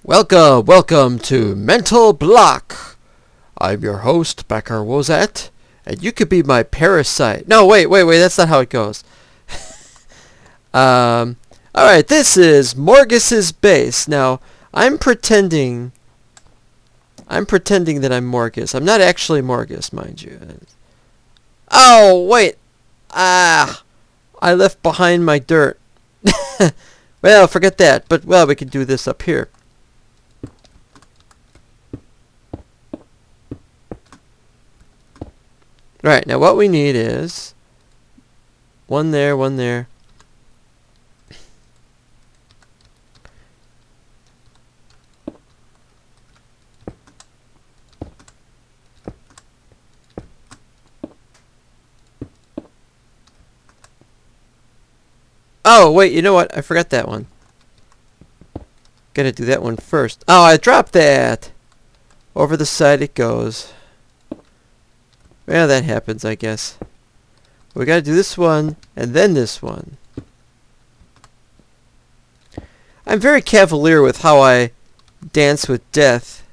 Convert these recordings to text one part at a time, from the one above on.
Welcome to Mental Block. I'm your host, Becker Wozat, and you could be my parasite. No, wait, that's not how it goes. Alright, this is Morgus's base. Now, I'm pretending that I'm Morgus. I'm not actually Morgus, mind you. Oh, wait. I left behind my dirt. Well, forget that, but, well, we can do this up here. Right, now what we need is one there, one there. Oh, wait, you know what? I forgot that one. Gotta do that one first. Oh, I dropped that! Over the side it goes. Well, that happens, I guess. We gotta do this one, and then this one. I'm very cavalier with how I dance with death.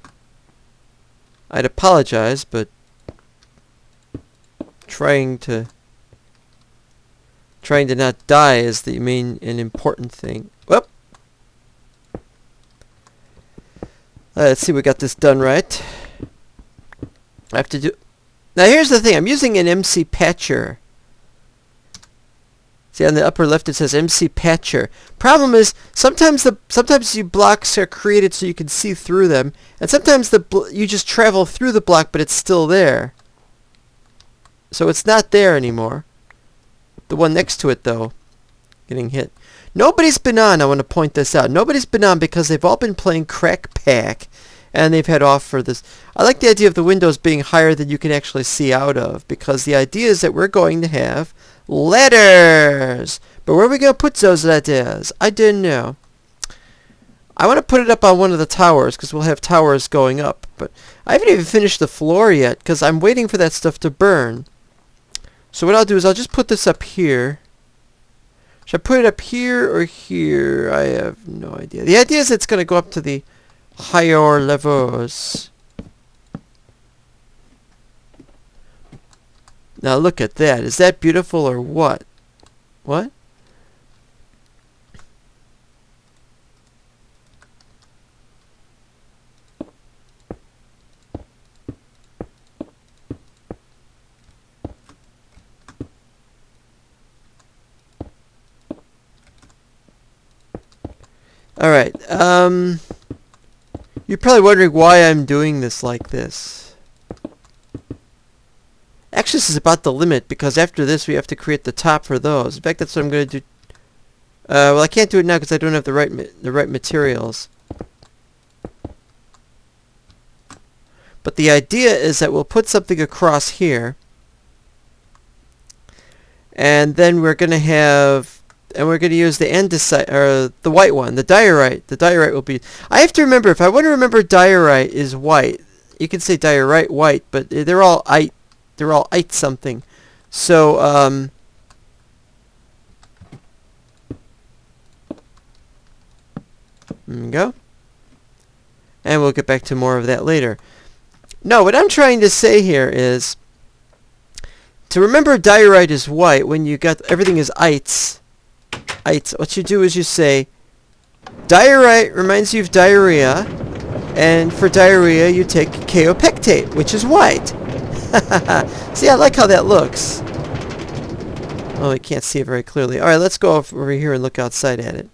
I'd apologize, but trying to not die is the main and important thing. Whoop! Let's see, we got this done right. I have to do... Now here's the thing, I'm using an MC patcher. See, on the upper left it says MC patcher. Problem is, sometimes you blocks are created so you can see through them, and sometimes you just travel through the block but it's still there. So it's not there anymore. The one next to it though, getting hit. Nobody's been on, I want to point this out. Nobody's been on because they've all been playing Crack Pack. And they've had off for this. I like the idea of the windows being higher than you can actually see out of, because the idea is that we're going to have letters. But where are we going to put those letters? I don't know. I want to put it up on one of the towers, because we'll have towers going up. But I haven't even finished the floor yet, because I'm waiting for that stuff to burn. So what I'll do is I'll just put this up here. Should I put it up here or here? I have no idea. The idea is it's going to go up to the higher levels. Now look at that. Is that beautiful or what? What? Alright, you're probably wondering why I'm doing this like this. Actually, this is about the limit, because after this we have to create the top for those. In fact, that's what I'm going to do. Well, I can't do it now because I don't have the right materials. But the idea is that we'll put something across here, and then we're going to have... And we're going to use the andesite, or the white one, the diorite. The diorite will be... I have to remember, if I want to remember diorite is white, you can say diorite white, but they're all ite something. So, there we go. And we'll get back to more of that later. No, what I'm trying to say here is, to remember diorite is white, when you got, everything is ites. What you do is you say, diorite reminds you of diarrhea, and for diarrhea you take kaopectate, which is white. See, I like how that looks. Oh, I can't see it very clearly. Alright, let's go over here and look outside at it.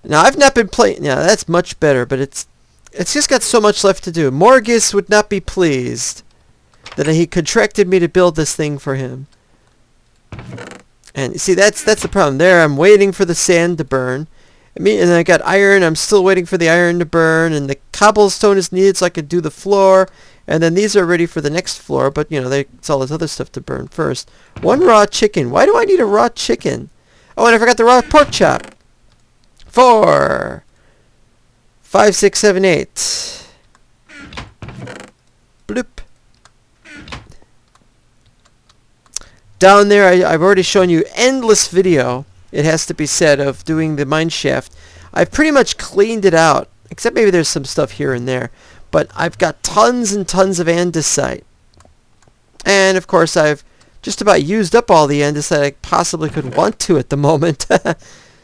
Now, I've not been playing... Now, that's much better, but it's just got so much left to do. Morgus would not be pleased that he contracted me to build this thing for him. And you see, that's the problem. There, I'm waiting for the sand to burn. And I got iron. I'm still waiting for the iron to burn. And the cobblestone is needed so I can do the floor. And then these are ready for the next floor. But, you know, it's all this other stuff to burn first. One raw chicken. Why do I need a raw chicken? Oh, and I forgot the raw pork chop. 4, 5, 6, 7, 8. Bloop. Down there, I've already shown you endless video, it has to be said, of doing the mine shaft. I've pretty much cleaned it out. Except maybe there's some stuff here and there. But I've got tons and tons of andesite. And, of course, I've just about used up all the andesite I possibly could want to at the moment.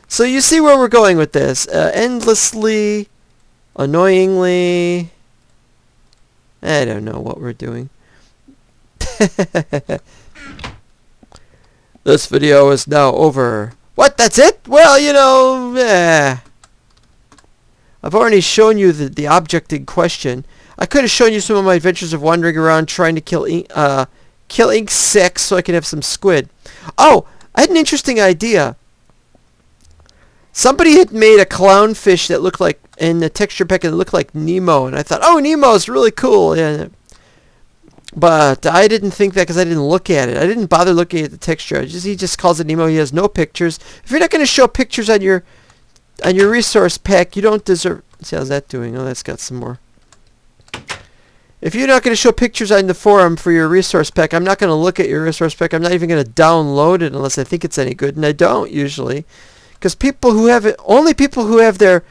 So you see where we're going with this. Endlessly, annoyingly, I don't know what we're doing. This video is now over. What? That's it? Well, you know, I've already shown you the object in question. I could have shown you some of my adventures of wandering around trying to kill ink 6 so I could have some squid. Oh, I had an interesting idea. Somebody had made a clownfish that looked like, in the texture pack, it looked like Nemo, and I thought, oh, Nemo's really cool. Yeah. But I didn't think that because I didn't look at it. I didn't bother looking at the texture. He just calls it Nemo. He has no pictures. If you're not going to show pictures on your resource pack, you don't deserve. Let's see, how's that doing? Oh, that's got some more. If you're not going to show pictures on the forum for your resource pack, I'm not going to look at your resource pack. I'm not even going to download it unless I think it's any good, and I don't usually, because people who have it, only people who have their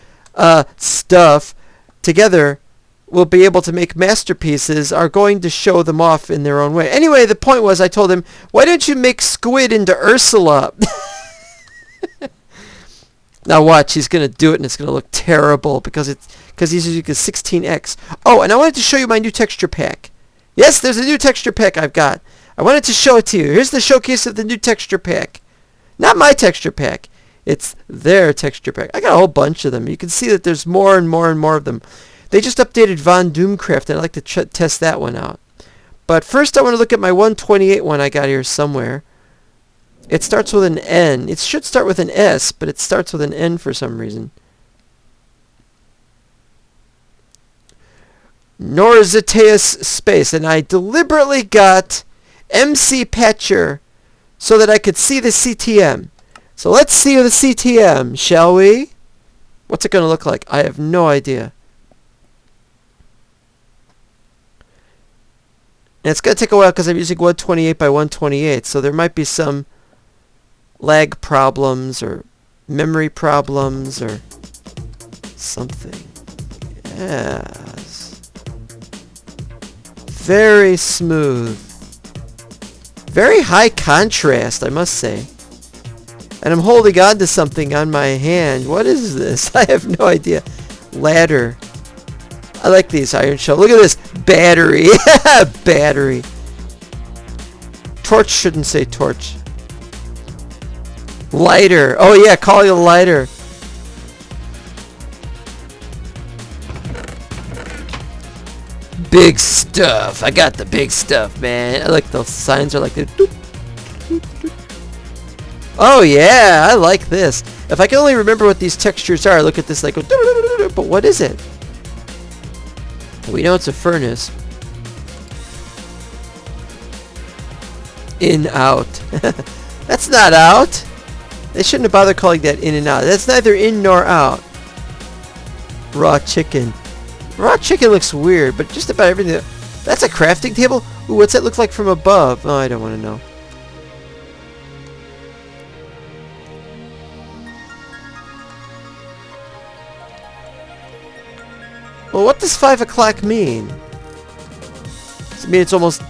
stuff together will be able to make masterpieces are going to show them off in their own way. Anyway, the point was, I told him, why don't you make squid into Ursula? Now watch, he's going to do it, and it's going to look terrible because he's using a 16x. Oh, and I wanted to show you my new texture pack. Yes, there's a new texture pack I've got. I wanted to show it to you. Here's the showcase of the new texture pack. Not my texture pack. It's their texture pack. I got a whole bunch of them. You can see that there's more and more and more of them. They just updated Von Doomcraft, and I'd like to test that one out. But first I want to look at my 128 one I got here somewhere. It starts with an N. It should start with an S, but it starts with an N for some reason. Norzeteus Space, and I deliberately got MC Patcher so that I could see the CTM. So let's see the CTM, shall we? What's it going to look like? I have no idea. And it's going to take a while because I'm using 128 by 128, so there might be some lag problems or memory problems or something. Yes. Very smooth. Very high contrast, I must say. And I'm holding on to something on my hand. What is this? I have no idea. Ladder. I like these iron shell. Look at this. Battery. Battery. Torch shouldn't say torch. Lighter. Oh yeah, call it a lighter. Big stuff. I got the big stuff, man. I like those signs are like the doop, doop, doop. Oh yeah, I like this. If I can only remember what these textures are, look at this like, but what is it? We know it's a furnace. In, out. That's not out. They shouldn't have bothered calling that in and out. That's neither in nor out. Raw chicken. Raw chicken looks weird, but just about everything. That's a crafting table? Ooh, what's that look like from above? Oh, I don't want to know. Well, what does 5 o'clock mean? Does it mean it's almost...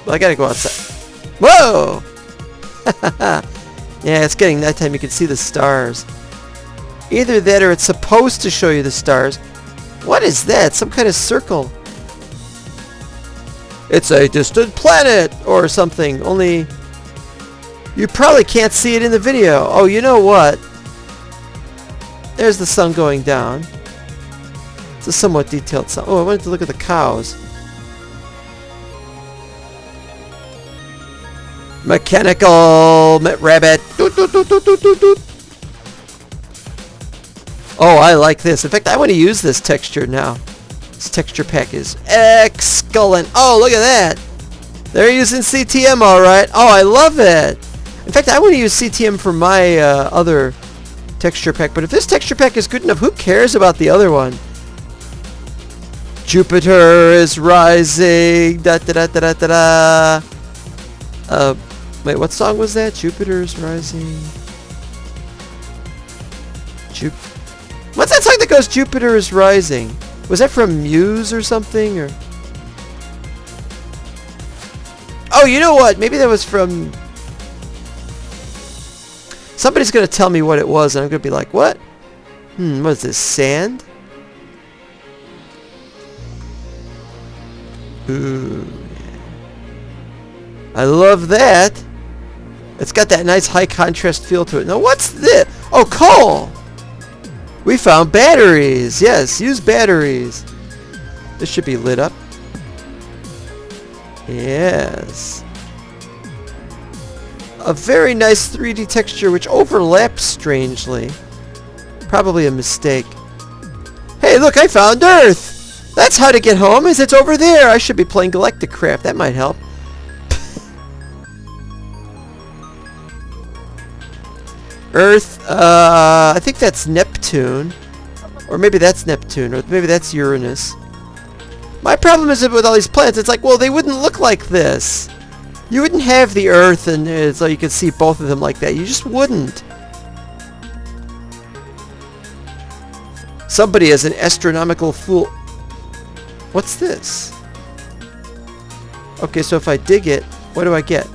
Well, I gotta go outside. Whoa! Yeah, it's getting nighttime. You can see the stars. Either that or it's supposed to show you the stars. What is that? Some kind of circle. It's a distant planet or something. Only you probably can't see it in the video. Oh, you know what? There's the sun going down. It's a somewhat detailed sun. Oh, I wanted to look at the cows. Mechanical rabbit. Doot, doot, doot, doot, doot, doot, doot. Oh, I like this. In fact, I want to use this texture now. This texture pack is excellent. Oh, look at that. They're using CTM all right. Oh, I love it. In fact, I want to use CTM for my other texture pack. But if this texture pack is good enough, who cares about the other one? Jupiter is rising. Da da da da da da. Wait, what song was that? Jupiter's rising. What's that song that goes Jupiter is Rising? Was that from Muse or something? Or oh, you know what? Maybe that was from... Somebody's going to tell me what it was, and I'm going to be like, what? What is this, sand? Ooh, yeah. I love that. It's got that nice high contrast feel to it. Now, what's this? Oh, coal! We found batteries. Yes, use batteries. This should be lit up. Yes. A very nice 3D texture which overlaps strangely. Probably a mistake. Hey, look, I found Earth! That's how to get home, is it's over there. I should be playing Galactic Craft. That might help. Earth, I think that's Neptune. Or maybe that's Neptune, or maybe that's Uranus. My problem is with all these planets, it's like, well, they wouldn't look like this. You wouldn't have the Earth and so you could see both of them like that. You just wouldn't. Somebody is an astronomical fool. What's this? Okay, so if I dig it, what do I get?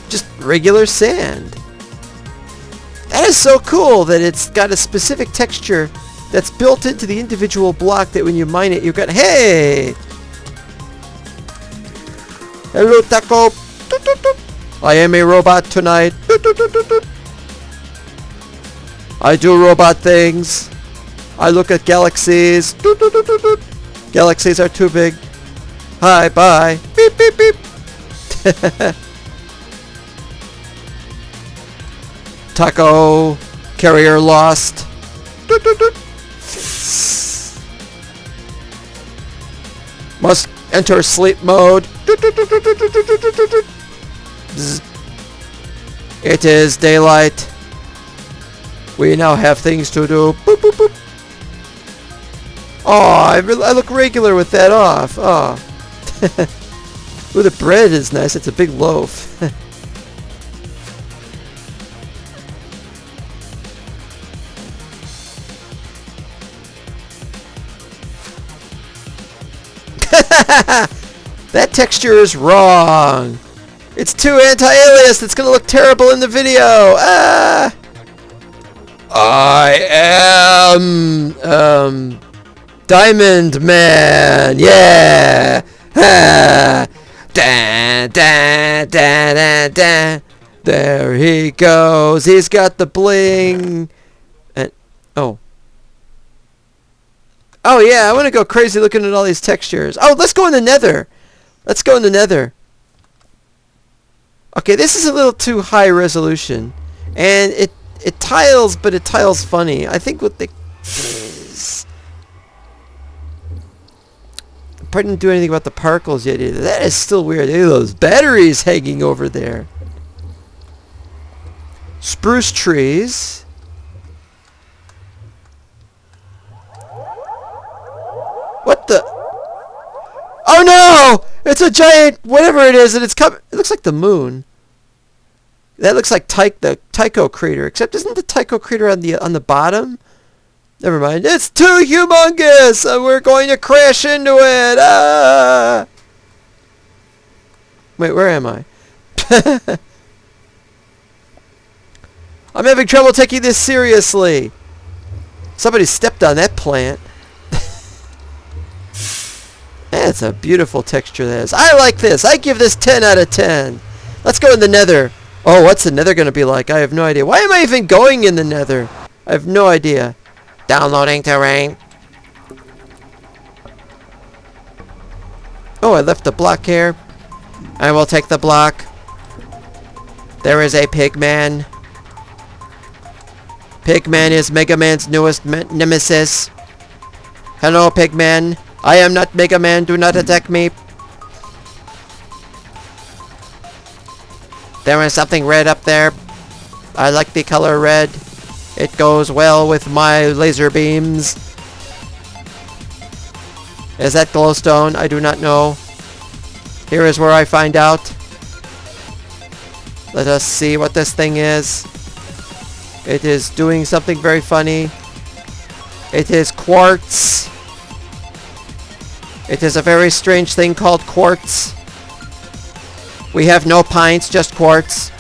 Just regular sand. That is so cool that it's got a specific texture that's built into the individual block that when you mine it, you've got, hey! Hello, Taco! I am a robot tonight. I do robot things. I look at galaxies. Galaxies are too big. Hi, bye. Beep, beep, beep. Taco. Carrier lost. Must enter sleep mode. It is daylight. We now have things to do. Boop, boop, boop. Oh, I look regular with that off. Oh. Ooh, the bread is nice. It's a big loaf. That texture is wrong. It's too anti-aliased. It's going to look terrible in the video. Ah! I am Diamond Man. Yeah. Ah. Da, da, da, da, da. There he goes. He's got the bling. And oh yeah, I want to go crazy looking at all these textures. Oh, let's go in the Nether. Let's go in the Nether. Okay, this is a little too high resolution, and it tiles, but it tiles funny. I think what they probably didn't do anything about the particles yet either. That is still weird. Look at those batteries hanging over there. Spruce trees. What the? Oh no! It's a giant whatever it is, and it's coming. It looks like the moon. That looks like the Tycho crater, except isn't the Tycho crater on the bottom? Never mind. It's too humongous, and we're going to crash into it. Ah! Wait, where am I? I'm having trouble taking this seriously. Somebody stepped on that plant. That's a beautiful texture that is. I like this. I give this 10 out of 10. Let's go in the Nether. Oh, what's the Nether going to be like? I have no idea. Why am I even going in the Nether? I have no idea. Downloading terrain. Oh, I left a block here. I will take the block. There is a Pigman. Pigman is Mega Man's newest nemesis. Hello, Pigman. I am not Mega Man. Do not attack me. There is something red up there. I like the color red. It goes well with my laser beams. Is that glowstone? I do not know. Here is where I find out. Let us see what this thing is. It is doing something very funny. It is quartz. It is a very strange thing called quartz. We have no pints, just quartz.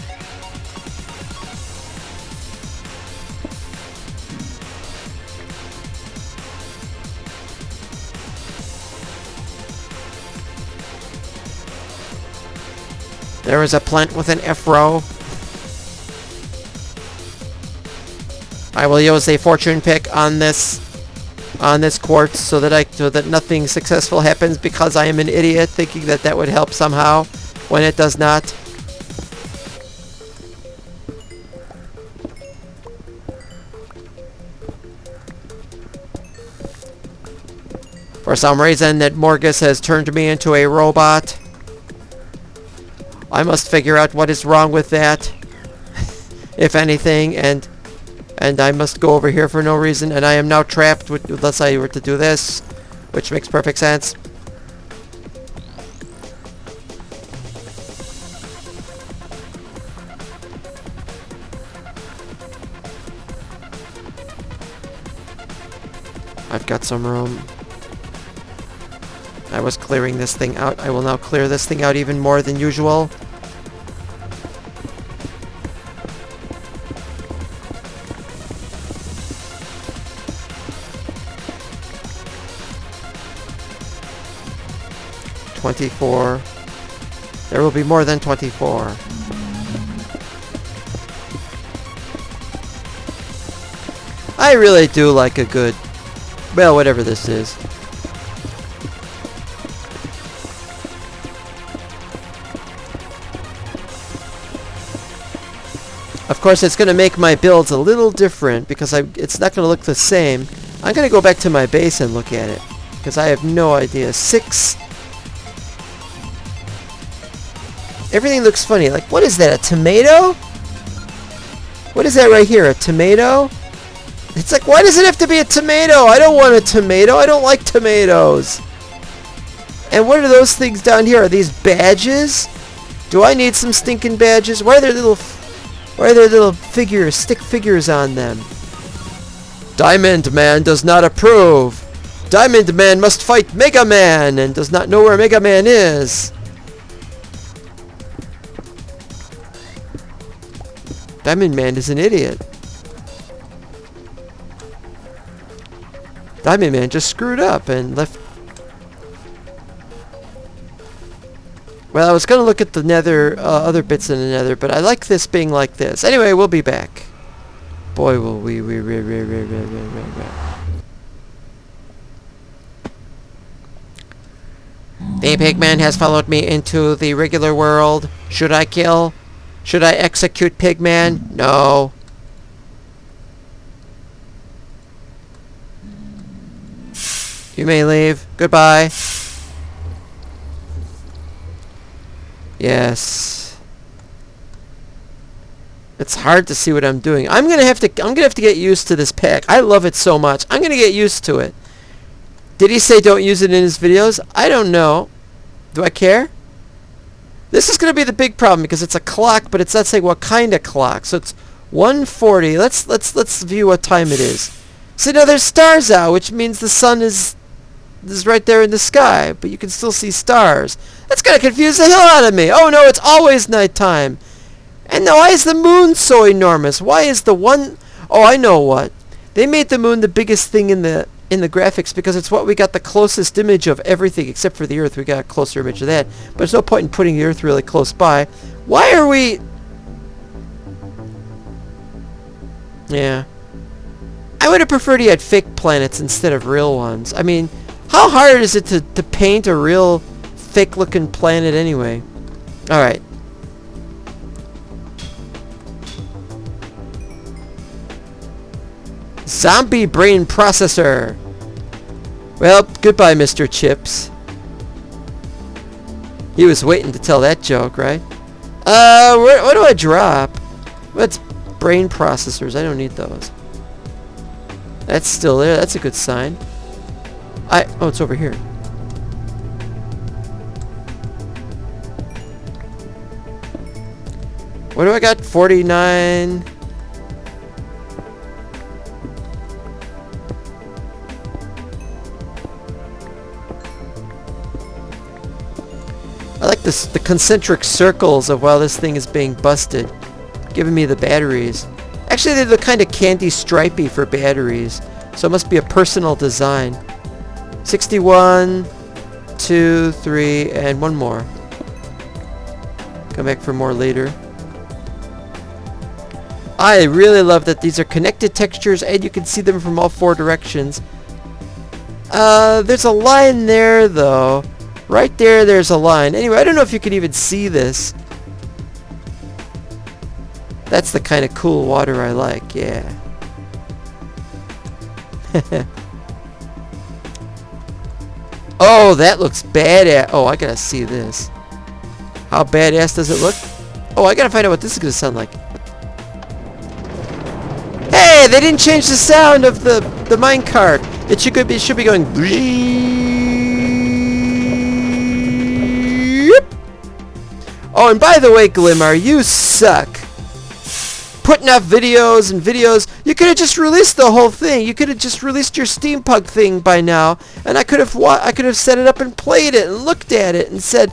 There is a plant with an F row. I will use a fortune pick on this quartz so that nothing successful happens because I am an idiot thinking that that would help somehow when it does not. For some reason that Morgus has turned me into a robot. I must figure out what is wrong with that, if anything, and I must go over here for no reason, and I am now trapped unless I were to do this, which makes perfect sense. I've got some room. I was clearing this thing out. I will now clear this thing out even more than usual. $24. There will be more than 24. I really do like a good, well, whatever this is. Of course, it's going to make my builds a little different because it's not going to look the same. I'm going to go back to my base and look at it because I have no idea. 6. Everything looks funny. Like, what is that? A tomato? What is that right here? A tomato? It's like, why does it have to be a tomato? I don't want a tomato. I don't like tomatoes. And what are those things down here? Are these badges? Do I need some stinking badges? Why are there little figures, stick figures on them? Diamond Man does not approve. Diamond Man must fight Mega Man and does not know where Mega Man is. Diamond Man is an idiot. Diamond Man just screwed up and left. Well, I was going to look at the nether, other bits in the nether, but I like this being like this. Anyway, we'll be back. Boy, will we. The Pigman has followed me into the regular world. Should I kill? Should I execute Pigman? No. You may leave. Goodbye. Yes. It's hard to see what I'm doing. I'm gonna have to get used to this pack. I love it so much. I'm gonna get used to it. Did he say don't use it in his videos? I don't know. Do I care? This is gonna be the big problem because it's a clock, but it's not saying what kind of clock. So it's 1:40. Let's view what time it is. So now there's stars out, which means the sun is right there in the sky, but you can still see stars. That's gonna confuse the hell out of me. Oh no, it's always nighttime. And now why is the moon so enormous? Why is the one... Oh, I know what. They made the moon the biggest thing in the graphics because it's what we got the closest image of everything except for the Earth. We got a closer image of that. But there's no point in putting the Earth really close by. Why are we... Yeah. I would have preferred he had fake planets instead of real ones. I mean, how hard is it to paint a real fake-looking planet anyway? Alright. Zombie brain processor. Well, goodbye, Mr. Chips. He was waiting to tell that joke, right? What do I drop? What's brain processors? I don't need those. That's still there. That's a good sign. Oh, it's over here. What do I got? 49. I like this, the concentric circles of while this thing is being busted, giving me the batteries. Actually, they look kind of candy stripey for batteries, so it must be a personal design. 61, 2, 3, and one more. Come back for more later. I really love that these are connected textures and you can see them from all 4 directions. There's a line there though. Right there, there's a line. Anyway, I don't know if you can even see this. That's the kind of cool water I like, yeah. Oh, that looks badass. Oh, I gotta see this. How badass does it look? Oh, I gotta find out what this is gonna sound like. Hey, they didn't change the sound of the minecart. It should be going. Oh, and by the way, Glimmer, you suck. Putting out videos and videos. You could have just released the whole thing. You could have just released your steampunk thing by now, and I could have set it up and played it and looked at it and said,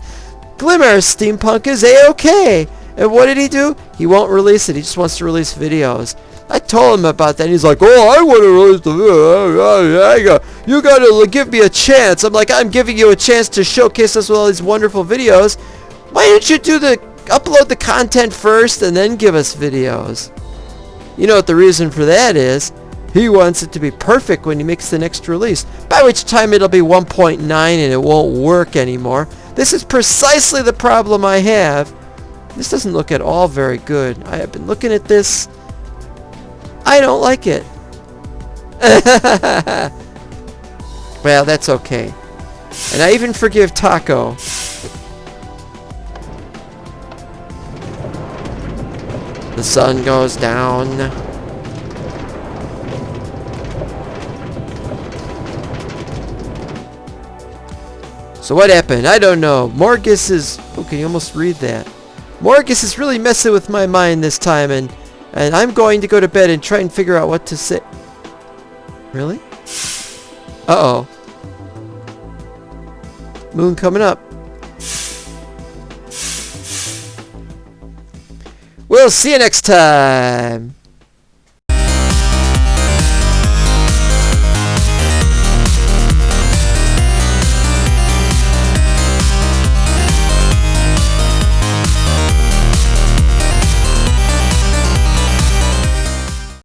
Glimmer, steampunk is a-okay. And what did he do? He won't release it. He just wants to release videos. I told him about that, and he's like, oh, I want to release the video. You gotta give me a chance. I'm like, I'm giving you a chance to showcase us with all these wonderful videos. Why didn't you upload the content first and then give us videos? You know what the reason for that is? He wants it to be perfect when he makes the next release, by which time it'll be 1.9 and it won't work anymore. This is precisely the problem I have. This doesn't look at all very good. I have been looking at this. I don't like it. Well, that's okay. And I even forgive Taco. The sun goes down. So what happened? I don't know. Morgus is... Oh, can you almost read that? Morgus is really messing with my mind this time, and I'm going to go to bed and try and figure out what to say. Really? Uh-oh. Moon coming up. We'll see you next time.